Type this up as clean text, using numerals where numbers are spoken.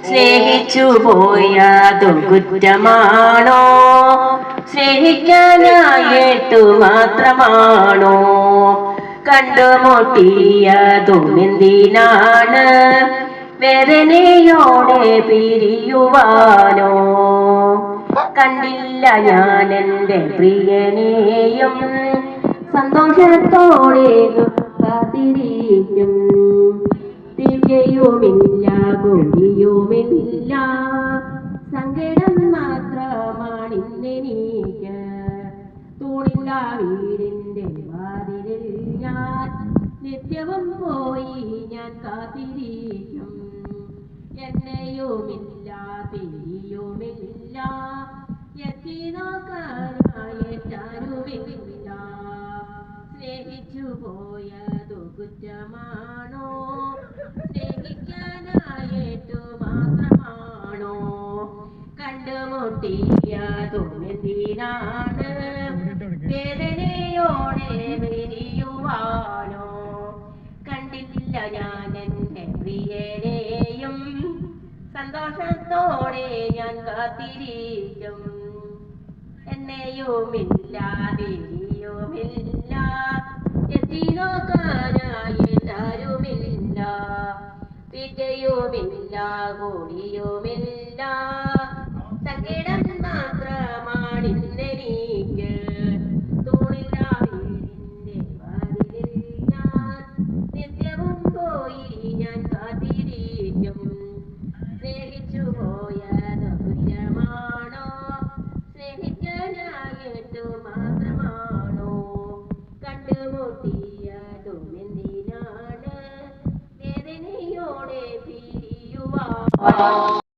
സ്നേഹിച്ചു പോയതു കുറ്റമാണോ? സ്നേഹിക്കാനായിട്ടു മാത്രമാണോ? കണ്ടുമുട്ടിയതുമെന്തിനാണ്? വേദനയോടെ പിരിയുവാനോ? കണ്ടില്ല ഞാൻ എൻ്റെ പ്രിയനെയും, സന്തോഷത്തോടെ കാത്തിരിക്കും. ദിവ്യയുമില്ല കൊടിയുമില്ല, സങ്കടം മാത്രമാണിന്നെനിക്ക്. തൂണില്ല വീടിൻ്റെ വാതിലിൽ ഞാൻ നിത്യവും പോയി ഞാൻ കാത്തിരിക്കും. എന്നെയുമില്ല തിരിയുമില്ല, എത്തി നോക്കാനായിട്ടാരുമില്ല. സ്നേഹിച്ചു പോയതു കുറ്റമാണോ? സ്നേഹിക്കാനായിട്ടു മാത്രമാണോ? കണ്ടുമുട്ടിയതുമെന്തിനാണ്? വേദനയോടെ പിരിയുവാനോ? കണ്ടില്ല ഞാൻ എൻ്റെ പ്രിയനെയും, സന്തോഷത്തോടെ ഞാൻ കാത്തിരിക്കും. എന്നെയുമില്ല തിരിയുമില്ല, എത്തി നോക്കാനായിട്ടാരുമില്ല. തീറ്റയുമില്ല കൂടിയുമില്ല, സങ്കടം മാത്രമാണിന്നെനിക്ക്. തൂണില്ല വീടിൻ്റെ വാതിലിൽ ഞാൻ നിത്യവും പോയി ഞാൻ കാത്തിരിക്കും. സ്നേഹിച്ചു പോയത് കുറ്റമാണോ? സ്നേഹിക്കാനായിട്ടു മാത്രമാണോ? കണ്ടുമുട്ടിയതുമെന്തിനാണ്? വേദനയോടെ പിരിയുവാനോ?